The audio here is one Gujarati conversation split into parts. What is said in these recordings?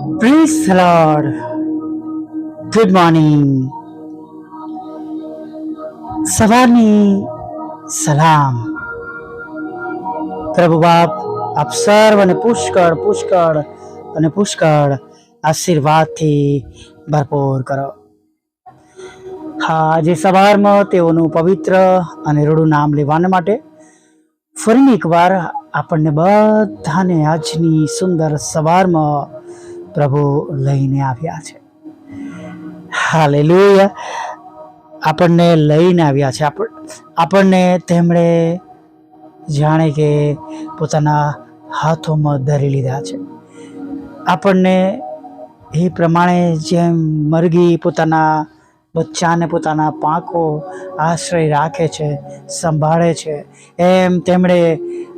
Praise the Lord. Good morning. સવારની સલામ. પ્રભુ બાપ આપ સર્વને પુષ્કળ પુષ્કળ અને પુષ્કળ આશીર્વાદથી ભરપૂર કરો. હા, આજે સવારમાં તેઓનું પવિત્ર અને રૂડું નામ લેવાના માટે ફરી એકવાર આપણને બધાને આજની સુંદર સવારમાં પ્રભુ લઈને આવ્યા છે. હાલેલુયા. આપણને લઈને આવ્યા છે. આપણને તેમણે જાણે કે પોતાના હાથોમાં ધરી લીધા છે. આપણને એ પ્રમાણે જેમ મરઘી પોતાના બચ્ચાને પોતાના પાંખો આશ્રય રાખે છે, સંભાળે છે, એમ તેમણે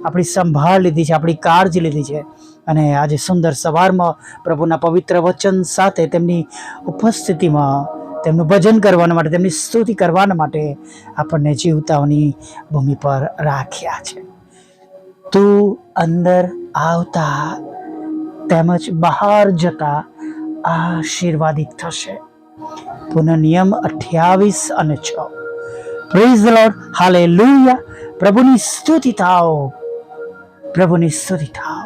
આપણી સંભાળ લીધી છે, આપણી કાળજી લીધી છે. અને આજે સુંદર સવારમાં પ્રભુના પવિત્ર વચન સાથે તેમની ઉપસ્થિતિમાં તેમનું ભજન કરવાના માટે, તેમની સ્તુતિ કરવાના માટે આપણને જીવતાઓની ભૂમિ પર રાખ્યા છે. તું અંદર આવતા તેમજ બહાર જતા આશીર્વાદિત થશે. પુનઃનિયમ 28 અને 6. Praise the lord. હાલેલુયા. પ્રભુની સ્તુતિ થાઓ, પ્રભુની સ્તુતિ થાઓ.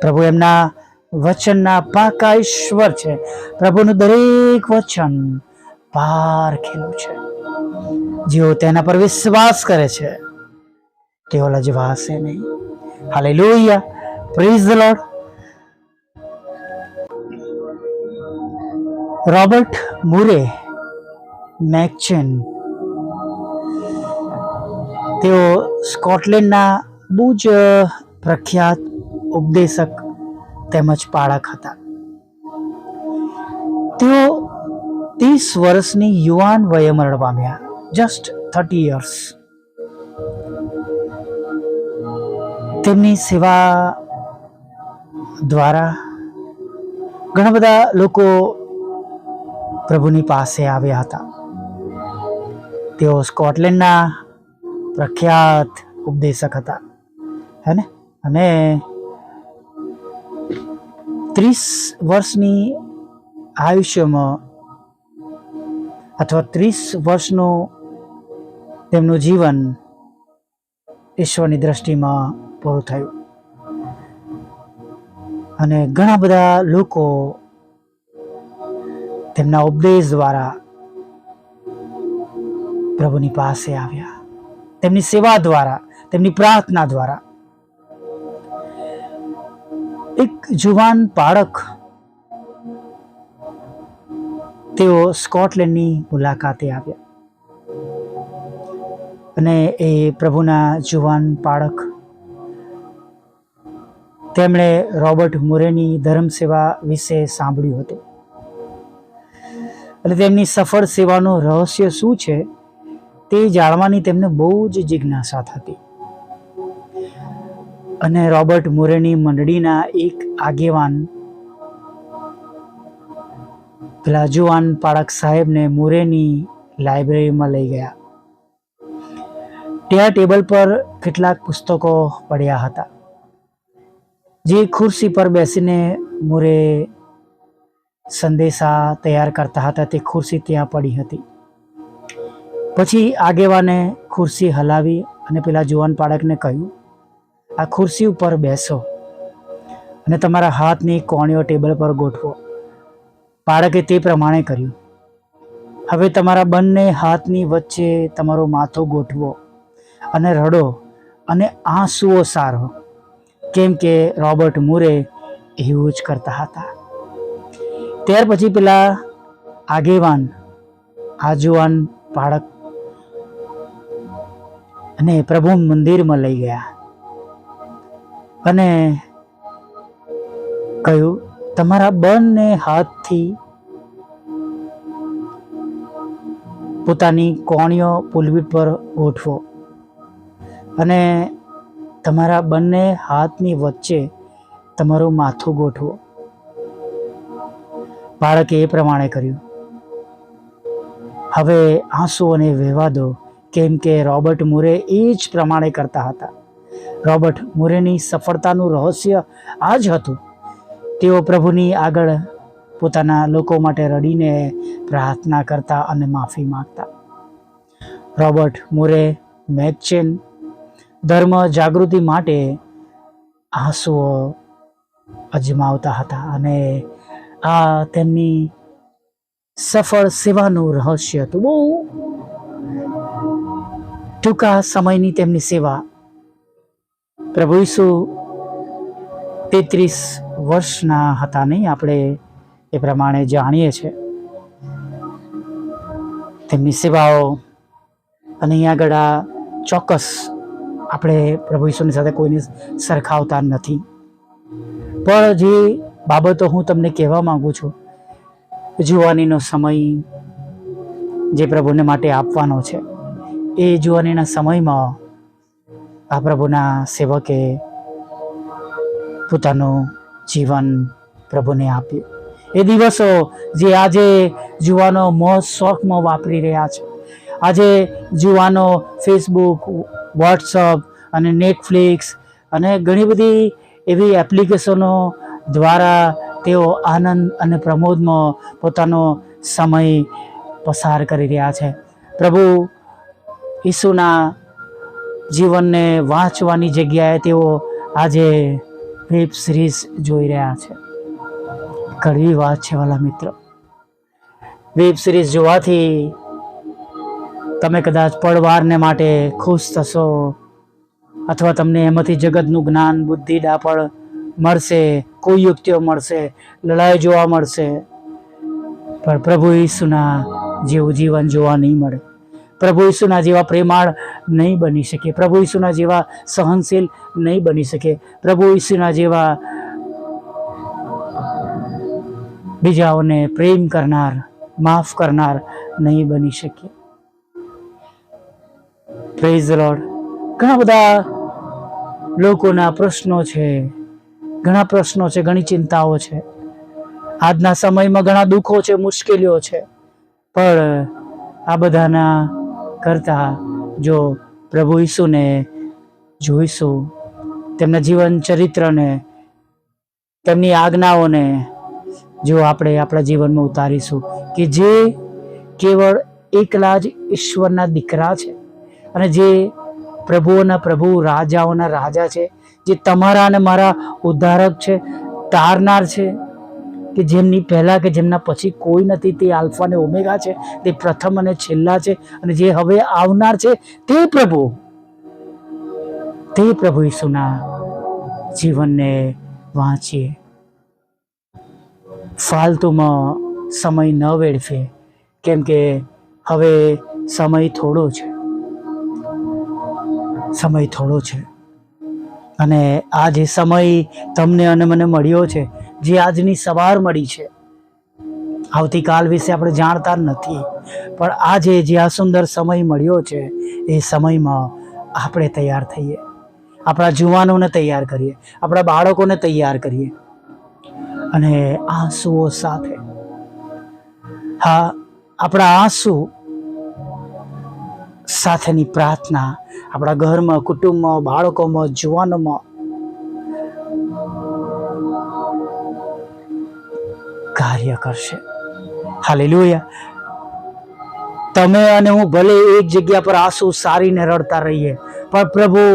પ્રભુ એમના વચનના પાકા ઈશ્વર છે. પ્રભુનું દરેક વચન પારખેલું છે. જેઓ તેના પર વિશ્વાસ કરે છે તેઓ લજવાશે નહીં. Hallelujah. Praise the Lord. Robert Murray McCheyne, તેઓ સ્કોટલેન્ડના બહુ જ પ્રખ્યાત ઉપદેશક તેમજ પાળક હતા. તેઓ 30 વર્ષની યુવાન વયે મરણ પામ્યા. Just 30 years. તેમની સેવા દ્વારા ઘણા બધા લોકો પ્રભુની પાસે આવ્યા હતા. તેઓ સ્કોટલેન્ડના પ્રખ્યાત ઉપદેશક હતા, હે ને? અને 30 વર્ષની આયુષ્યમાં અથવા 30 વર્ષનું તેમનું જીવન ઈશ્વરની દ્રષ્ટિમાં પૂરું થયું. અને ઘણા બધા લોકો તેમના ઉપદેશ દ્વારા પ્રભુની પાસે આવ્યા. તેમની સેવા દ્વારા, તેમની પ્રાર્થના દ્વારા. એક જુવાન બાળક તેઓ સ્કોટલેન્ડની મુલાકાતે આવ્યા અને એ પ્રભુના જુવાન બાળક તેમણે રોબર્ટ મુરેની ધર્મ સેવા વિશે સાંભળ્યું હતું અને તેમની સફળ સેવાનું રહસ્ય શું છે તે જાણવાની તેમને બહુ જ જિજ્ઞાસા થતી. અને રોબર્ટ મુરેની મંડળીના એક આગેવાન પેલા જુવાન પાળક સાહેબને મુરેની લાઇબ્રેરીમાં લઈ ગયા. ત્યાં ટેબલ પર કેટલાક પુસ્તકો પડ્યા હતા. જે ખુરશી પર બેસીને મુરે સંદેશા તૈયાર કરતા હતા તે ખુરશી ત્યાં પડી હતી. પછી આગેવાને ખુરશી હલાવી અને પેલા જુવાન બાળકને કહ્યું, આ ખુરશી ઉપર બેસો અને તમારા હાથની કોણીઓ ટેબલ પર ગોઠવો. બાળકે તે પ્રમાણે કર્યું. હવે તમારા બંને હાથની વચ્ચે તમારું માથું ગોઠવો અને રડો અને આંસુઓ સારો, કેમ કે રોબર્ટ મુરે એવું જ કરતા હતા. ત્યાર પછી પેલા આગેવાન આ જુવાન બાળક અને પ્રભુ મંદિરમાં લઈ ગયા અને કહ્યું, તમારા બંને હાથથી પોતાની કોણીઓ પુલપીટ પર ગોઠવો અને તમારા બંને હાથની વચ્ચે તમારું માથું ગોઠવો. બાળકે એ પ્રમાણે કર્યું. હવે આંસુઓને વહેવા દો, કેમ કે રોબર્ટ મુરે એ જ પ્રમાણે કરતા હતા. રોબર્ટ મુરેની સફળતાનું રહસ્ય આ જ હતું તેઓ પ્રભુની આગળ પોતાના લોકો માટે રડીને પ્રાર્થના કરતા અને માફી માંગતા. રોબર્ટ મુરે મેકચેન ધર્મ જાગૃતિ માટે આંસુઓ અજમાવતા હતા અને આ તેમની સફળ સેવાનું રહસ્ય હતું. બહુ ટૂંકા સમયની તેમની સેવા. પ્રભુ ઈસુ 33 વર્ષના હતા નહીં, આપણે એ પ્રમાણે જાણીએ છીએ તેમની સેવાઓ. અને અહીંયા આગળ આ ચોક્કસ આપણે પ્રભુ ઈસુની સાથે કોઈને સરખાવતા નથી, પણ જે બાબતો હું તમને કહેવા માંગુ છું, જુવાનીનો સમય જે પ્રભુને માટે આપવાનો છે, એ જુવાનીના સમયમાં આ પ્રભુના સેવકે પોતાનું જીવન પ્રભુને આપ્યું. એ દિવસો જે આજે જુવાનો મોજ શોખમાં વાપરી રહ્યા છે, આજે જુવાનો ફેસબુક, વોટ્સઅપ અને નેટફ્લિક્સ અને ઘણી બધી એવી એપ્લિકેશનો દ્વારા તેઓ આનંદ અને પ્રમોદમાં પોતાનો સમય પસાર કરી રહ્યા છે. પ્રભુ ઈસુના જીવનને વાંચવાની જગ્યાએ તેઓ આજે વેબ સિરીઝ જોઈ રહ્યા છે. કડવી વાત છે વાલા મિત્રો. વેબ સિરીઝ જોવાથી તમે કદાચ પડવારને માટે ખુશ થશો, અથવા તમને એમાંથી જગતનું જ્ઞાન, બુદ્ધિ, ડાપણ મળશે, કોઈ યુક્તિઓ મળશે, લડાઈ જોવા મળશે, પણ પ્રભુ ઈસુના જેવું જીવન જોવા નહીં મળે. પ્રભુ ઈસુના જેવા પ્રેમાળ નહીં બની શકે, પ્રભુ ઈસુના જેવા સહનશીલ નહીં બની શકે, પ્રભુ ઈસુના જેવા બીજાઓને પ્રેમ કરનાર, માફ કરનાર નહીં બની શકે. Praise the lord. ઘણા બધા લોકોના પ્રશ્નો છે, ઘણા પ્રશ્નો છે, ઘણી ચિંતાઓ છે. આજના સમયમાં ઘણા દુઃખો છે, મુશ્કેલીઓ છે, પણ આ બધાના કરતા જો પ્રભુ ઈસુને જોઈશું, તેમના જીવન ચરિત્રને, તેમની આજ્ઞાઓને જો આપણે આપણા જીવનમાં ઉતારીશું, કે જે કેવળ એકલા જ ઈશ્વરના દીકરા છે અને જે પ્રભુઓના પ્રભુ, રાજાઓના રાજા છે, જે તમારા અને મારા ઉદ્ધારક છે, તારનાર છે, કે જેમની પહેલા કે જેમના પછી કોઈ નથી, તે આલ્ફા અને ઓમેગા છે, તે પ્રથમ અને છેલ્લા છે, અને જે હવે આવનાર છે, તે પ્રભુ ઈસુના જીવનને વાંચીએ. ફાલતુમાં સમય ન વેડફે, કેમ કે હવે સમય થોડો છે અને આ જે સમય તમને અને મને મળ્યો છે, જે આજની સવાર મળી છે, આવતીકાલ વિશે આપણે જાણતા નથી, પણ આજે જે આ સુંદર સમય મળ્યો છે, એ સમયમાં આપણે તૈયાર થઈએ, આપણા જુવાનોને તૈયાર કરીએ, આપણા બાળકોને તૈયાર કરીએ, અને આંસુઓ સાથે, હા, આપણા આંસુ સાથેની પ્રાર્થના આપણા ઘરમાં, કુટુંબમાં, બાળકોમાં, જુવાનોમાં કાર્ય કરશે. હાલેલુયા. તમે અને હું ભલે એક જગ્યા પર આંસુ સારીને રડતા રહીએ, પણ પ્રભુ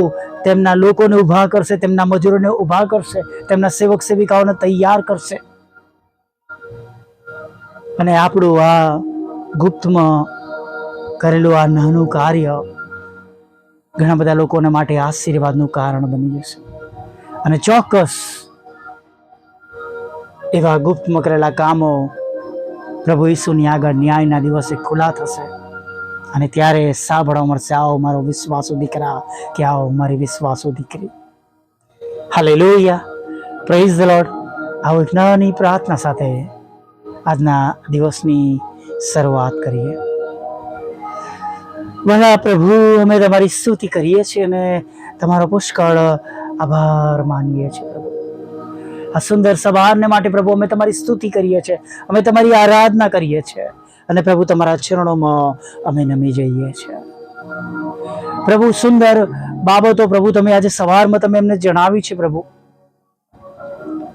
તેમના લોકોને ઊભા કરશે, તેમના મજૂરોને ઊભા કરશે, તેમના સેવક સેવિકાઓને તૈયાર કરશે, અને આપણું આ ગુપ્તમાં કરેલું આ નાનું કાર્ય ઘણા બધા લોકોને માટે આશીર્વાદનું કારણ બની જશે. અને ચોક્કસ એવા ગુપ્તમાં કરેલા કામો પ્રભુ ઈસુની આગળ ન્યાયના દિવસે ખુલ્લા થશે, અને ત્યારે સાંભળવા મળશે, આવો મારો વિશ્વાસુ દીકરા, કે આવો મારી વિશ્વાસુ દીકરી. હાલેલુયા. Praise the lord. આવો એક નાની પ્રાર્થના સાથે આજના દિવસની શરૂઆત કરીએ. ભલા પ્રભુ, અમે તમારી સ્તુતિ કરીએ છીએ અને તમારો પુષ્કળ આભાર માનીએ છીએ. પ્રભુ, આ સુંદર સવારને માટે પ્રભુ અમે તમારી સ્તુતિ કરીએ છીએ, અમે તમારી આરાધના કરીએ છીએ, અને પ્રભુ તમારા ચરણોમાં અમે નમી જઈએ છીએ. પ્રભુ, સુંદર બાબતો પ્રભુ તમે આજે સવારમાં તમે એમને જણાવી છે. પ્રભુ,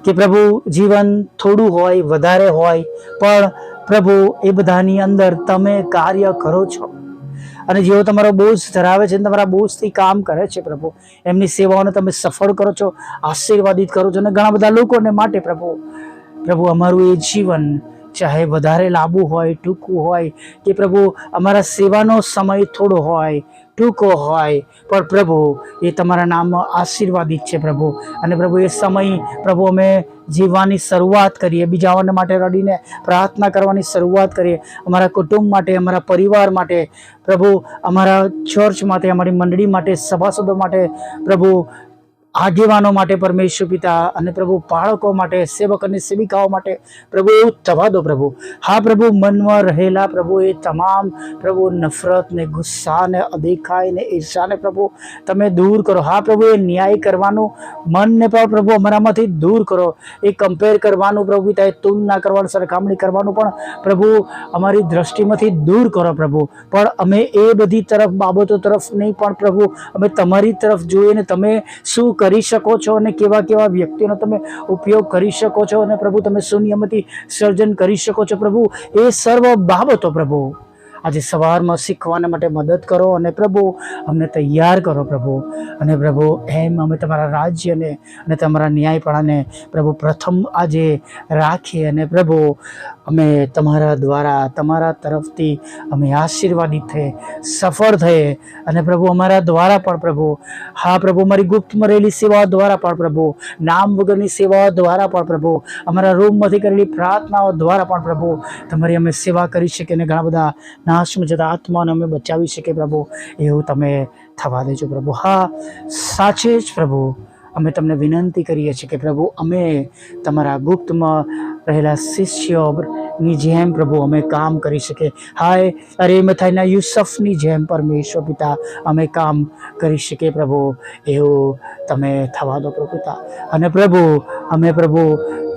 કે પ્રભુ જીવન થોડું હોય, વધારે હોય, પણ પ્રભુ એ બધાની અંદર તમે કાર્ય કરો છો. અને જેઓ તમારો બોજ ધરાવે છે, તમારા બોજથી કામ કરે છે પ્રભુ, એમની સેવાઓને તમે સફળ કરો છો, આશીર્વાદિત કરો છો. અને ઘણા બધા લોકોને માટે પ્રભુ અમારું એ જીવન ચાહે વધારે લાંબુ હોય, ટૂંકું હોય, કે પ્રભુ અમારા સેવાનો સમય થોડો હોય, ટૂંકો હોય, પણ પ્રભુ એ તમારા નામમાં આશીર્વાદિત છે પ્રભુ. અને પ્રભુ એ સમય પ્રભુ અમે જીવવાની શરૂઆત કરીએ, બીજાઓને માટે રડીને પ્રાર્થના કરવાની શરૂઆત કરીએ, અમારા કુટુંબ માટે, અમારા પરિવાર માટે પ્રભુ, અમારા ચર્ચ માટે, અમારી મંડળી માટે, સભાસદો માટે પ્રભુ, આગેવાનો માટે પરમેશ્વર પિતા, અને પ્રભુ બાળકો માટે, સેવક અને સેવિકાઓ માટે પ્રભુ એવું થવા દો પ્રભુ. હા પ્રભુ, મનમાં રહેલા પ્રભુ એ તમામ પ્રભુ નફરત ને, ગુસ્સા ને, અદેખાઈ ને, ઈર્ષાને પ્રભુ તમે દૂર કરો. હા પ્રભુ, એ ન્યાય કરવાનું મનને પણ પ્રભુ અમારામાંથી દૂર કરો. એ કમ્પેર કરવાનું પ્રભુ પિતા, એ તુલના કરવાનું, સરખામણી કરવાનું પણ પ્રભુ અમારી દ્રષ્ટિમાંથી દૂર કરો પ્રભુ. પણ અમે એ બધી બાબતો તરફ નહીં, પણ પ્રભુ અમે તમારી તરફ જોઈએ ને તમે શું કરી શકો છો, અને કેવા કેવા વ્યક્તિઓનો તમે ઉપયોગ કરી શકો છો, અને પ્રભુ તમે સુનિયમથી સર્જન કરી શકો છો પ્રભુ, એ સર્વ બાબતો પ્રભુ આજે સવારમાં શીખવાના માટે મદદ કરો. અને પ્રભુ અમને તૈયાર કરો પ્રભુ. અને પ્રભુ એમ અમે તમારા રાજ્યને અને તમારા ન્યાયપણાને પ્રભુ પ્રથમ આજે રાખીએ, અને પ્રભુ અમે તમારા દ્વારા, તમારા તરફથી અમે આશીર્વાદિત થઈએ, સફળ થઈએ. અને પ્રભુ અમારા દ્વારા પણ પ્રભુ, હા પ્રભુ, અમારી ગુપ્તમાં રહેલી સેવાઓ દ્વારા પણ પ્રભુ, નામ વગરની સેવાઓ દ્વારા પણ પ્રભુ, અમારા રૂમમાંથી કરેલી પ્રાર્થનાઓ દ્વારા પણ પ્રભુ તમારી અમે સેવા કરી શકીએ, અને ઘણા બધા નાશમાં જતા આત્માને અમે બચાવી શકીએ પ્રભુ. એવું તમે થવા દેજો પ્રભુ. હા સાચે જ પ્રભુ, અમે તમને વિનંતી કરીએ છીએ કે પ્રભુ અમે તમારા ગુપ્તમાં રહેલા શિષ્યોની જેમ પ્રભુ અમે કામ કરી શકીએ. હાય અરેમથાઈના યુસફની જેમ પરમેશ્વર પિતા અમે કામ કરી શકીએ પ્રભુ. એવું તમે થવા દો પ્રભુ પિતા. અને પ્રભુ અમે પ્રભુ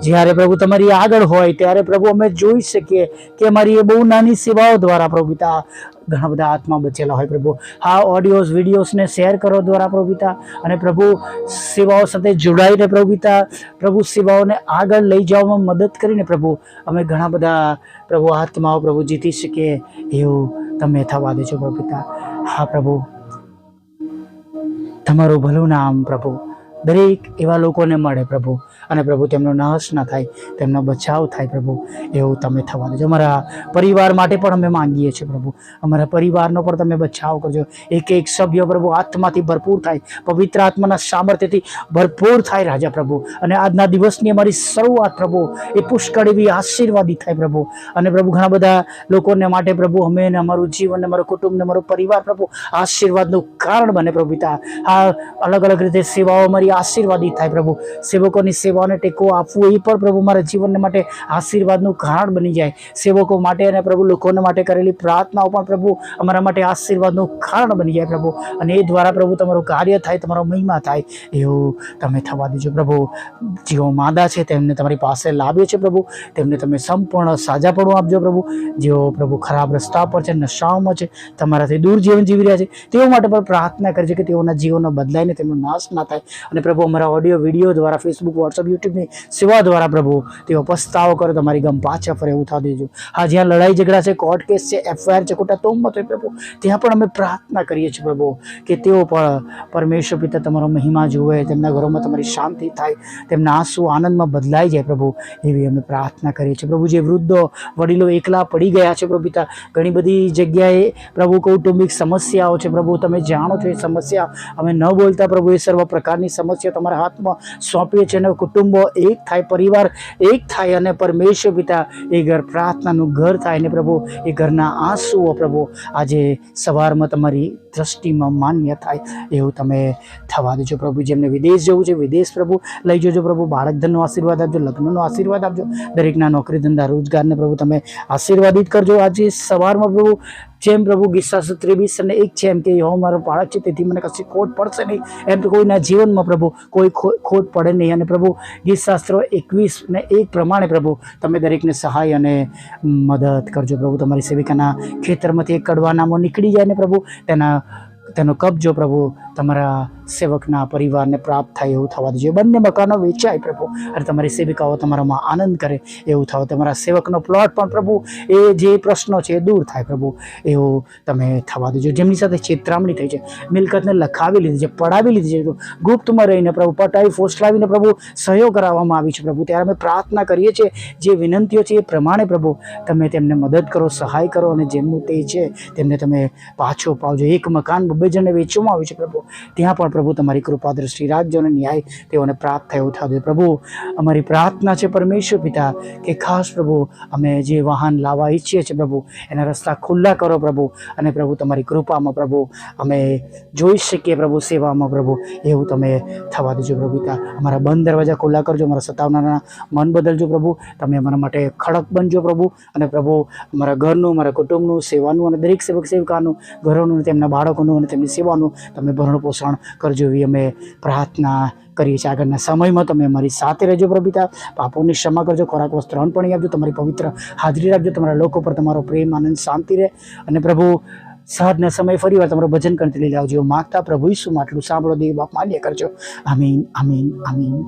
જ્યારે પ્રભુ તમારી આગળ હોય ત્યારે પ્રભુ અમે જોઈ શકીએ કે અમારી એ બહુ નાની સેવાઓ દ્વારા પ્રભુ પિતા ઘણા બધા આત્મા બચેલા હોય પ્રભુ. હા ઓડિયોઝ, વિડીયોઝને શેર કરો દ્વારા પ્રભુ પિતા, અને પ્રભુ સેવાઓ સાથે જોડાઈને પ્રભુ પિતા, પ્રભુ સેવાઓને આગળ લઈ જવામાં મદદ કરીને પ્રભુ અમે ઘણા બધા પ્રભુ આત્માઓ પ્રભુ જીતી શકીએ, એવું તમે થવા દેજો પ્રભુ પિતા. હા પ્રભુ, તમારું ભલું નામ પ્રભુ દરેક એવા લોકોને મળે પ્રભુ, અને પ્રભુ તેમનો નાશ ના થાય, તેમનો બચાવ થાય પ્રભુ, એવું તમે થવા દેજો. અમારા પરિવાર માટે પણ અમે માંગીએ છીએ પ્રભુ, અમારા પરિવારનો પણ તમે બચાવ કરજો. એક એક સભ્ય પ્રભુ આત્માથી ભરપૂર થાય, પવિત્ર આત્માના સામર્થ્યથી ભરપૂર થાય રાજા પ્રભુ. અને આજના દિવસની અમારી શરૂઆત પ્રભુ એ પુષ્કળ એવી આશીર્વાદિત થાય પ્રભુ. અને પ્રભુ ઘણા બધા લોકોને માટે પ્રભુ અમે ને અમારું જીવન, અમારું કુટુંબ ને અમારો પરિવાર પ્રભુ આશીર્વાદનું કારણ બને પ્રભુ પિતા. આ અલગ અલગ રીતે સેવાઓ અમારી આશીર્વાદિત થાય પ્રભુ. સેવકોની સેવાઓને ટેકો આપવું એ પણ પ્રભુ મારા જીવનને માટે આશીર્વાદનું કારણ બની જાય. સેવકો માટે અને પ્રભુ લોકોને માટે કરેલી પ્રાર્થનાઓ પણ પ્રભુ અમારા માટે આશીર્વાદનું કારણ બની જાય પ્રભુ. અને એ દ્વારા પ્રભુ તમારું કાર્ય થાય, તમારો મહિમા થાય, એવું તમે થવા દેજો પ્રભુ. જેઓ માંદા છે તેમને તમારી પાસે લાવ્યો છે પ્રભુ, તેમને તમે સંપૂર્ણ સાજાપણું આપજો પ્રભુ. જેઓ પ્રભુ ખરાબ રસ્તા પર છે, નશાઓમાં છે, તમારાથી દૂર જીવન જીવી રહ્યા છે, તેઓ માટે પણ પ્રાર્થના કરજે કે તેઓના જીવનો બદલાઈને તેમનો નાશ ના થાય. અને પ્રભુ અમારા ઓડિયો વિડીયો દ્વારા, ફેસબુક, વોટ્સઅપ, યુટ્યુબની સેવા દ્વારા પ્રભુ તેઓ પસ્તાવો કરે, તમારી ગમ પાછા ફરે એવું થવા દેજો. હા જ્યાં લડાઈ ઝઘડા છે, કોર્ટ કેસ છે, FIR છે, ખોટા તોહમત હોય પ્રભુ, ત્યાં પણ અમે પ્રાર્થના કરીએ છીએ પ્રભુ કે તેઓ પણ પરમેશ્વર પિતા તમારો મહિમા જુએ, તેમના ઘરોમાં તમારી શાંતિ થાય, તેમના આંસુ આનંદમાં બદલાઈ જાય પ્રભુ, એવી અમે પ્રાર્થના કરીએ છીએ પ્રભુ. જે વૃદ્ધો વડીલો એકલા પડી ગયા છે પ્રભુ પિતા, ઘણી બધી જગ્યાએ પ્રભુ કૌટુંબિક સમસ્યાઓ છે પ્રભુ, તમે જાણો છો એ સમસ્યા અમે ન બોલતા પ્રભુ, એ સર્વ પ્રકારની સમસ્યા તમારા હાથમાં સોંપીએ છીએ. અને કુટુંબો એક થાય, પરિવાર એક થાય, અને પરમેશ્વર પિતા એ ઘર પ્રાર્થનાનું ઘર થાય, ને પ્રભુ એ ઘરના આંસુઓ પ્રભુ આજે સવારમાં તમારી દ્રષ્ટિમાં માન્ય થાય, એવું તમે થવા દેજો પ્રભુ. જેમને વિદેશ જવું છે વિદેશ પ્રભુ લઈ જજો પ્રભુ. બાળક ધનનો આશીર્વાદ આપજો, લગ્નનો આશીર્વાદ આપજો, દરેકના નોકરી ધંધા રોજગારને પ્રભુ તમે આશીર્વાદિત કરજો. આજે સવારમાં પ્રભુ જેમ પ્રભુ ગીતશાસ્ત્ર 23 અને 1 છે એમ કે યહોવા મારો પાળક છે તેથી મને કશી ખોટ પડશે નહીં, એમ તો કોઈના જીવનમાં પ્રભુ કોઈ ખોટ પડે નહીં. અને પ્રભુ ગીતશાસ્ત્ર 21 અને 1 પ્રમાણે પ્રભુ તમે દરેકને સહાય અને મદદ કરજો પ્રભુ. તમારી સેવિકાના ખેતરમાંથી એક કડવા નામો નીકળી જાય ને પ્રભુ તેનો કબજો પ્રભુ તમારા સેવકના પરિવારને પ્રાપ્ત થાય એવું થવા દેજો. બંને મકાનો વેચાય પ્રભુ, અને તમારી સેવિકાઓ તમારામાં આનંદ કરે એવું થાવ. તમારા સેવકનો પ્લોટ પણ પ્રભુ, એ જે પ્રશ્નો છે એ દૂર થાય પ્રભુ, એવું તમે થવા દેજો. જેમની સાથે છેતરામણી થઈ છે, મિલકતને લખાવી લીધી છે, પડાવી લીધી છે, ગુપ્તમાં રહીને પ્રભુ પટાવી ફોસલાવીને પ્રભુ સહયો કરાવવામાં આવી છે પ્રભુ, ત્યારે અમે પ્રાર્થના કરીએ છીએ, જે વિનંતીઓ છે એ પ્રમાણે પ્રભુ તમે તેમને મદદ કરો, સહાય કરો, અને જેમનું તે છે તેમને તમે પાછો પાવજો. એક મકાન 2 જણને વેચવામાં આવ્યું છે પ્રભુ, ત્યાં પણ પ્રભુ તમારી કૃપા દ્રષ્ટિ રાખજો અને ન્યાય તેઓને પ્રાપ્ત થયો થશે પ્રભુ. અમારી પ્રાર્થના છે પરમેશ્વર પિતા, કે ખાસ પ્રભુ અમે જે વાહન લાવવા ઈચ્છીએ છીએ પ્રભુ, એના રસ્તા ખુલ્લા કરો પ્રભુ, અને પ્રભુ તમારી કૃપામાં પ્રભુ અમે જોઈ શકીએ પ્રભુ, સેવામાં પ્રભુ, એવું તમે થવા દેજો પ્રભુ પિતા. અમારા બંધ દરવાજા ખુલ્લા કરજો, અમારા સતાવનારા મન બદલજો પ્રભુ, તમે અમારા માટે ખડક બનજો પ્રભુ, અને પ્રભુ અમારા ઘરનું, અમારા કુટુંબનું, સેવાનું, અને દરેક સેવક સેવિકાનું ઘરોનું, તેમના બાળકોનું અને તેમની સેવાનું તમે ભરણ પોષણ કરજો, એવી અમે પ્રાર્થના કરીએ છીએ. આગળના સમયમાં તમે અમારી સાથે રહેજો પ્રભુ પિતા, પાપોની ક્ષમા કરજો, ખોરાક વસ્ત્ર અન્ન પાણી આપજો, તમારી પવિત્ર હાજરી રાખજો, તમારા લોકો પર તમારો પ્રેમ, આનંદ, શાંતિ રહે, અને પ્રભુ સહજના સમય ફરી વાર તમારું ભજન કરતી લઈ આવજો. માગતા પ્રભુ ઈસુમાં આટલું સાંભળો, દેવ બાપ માન્ય કરજો. આમીન, આમીન, આમીન.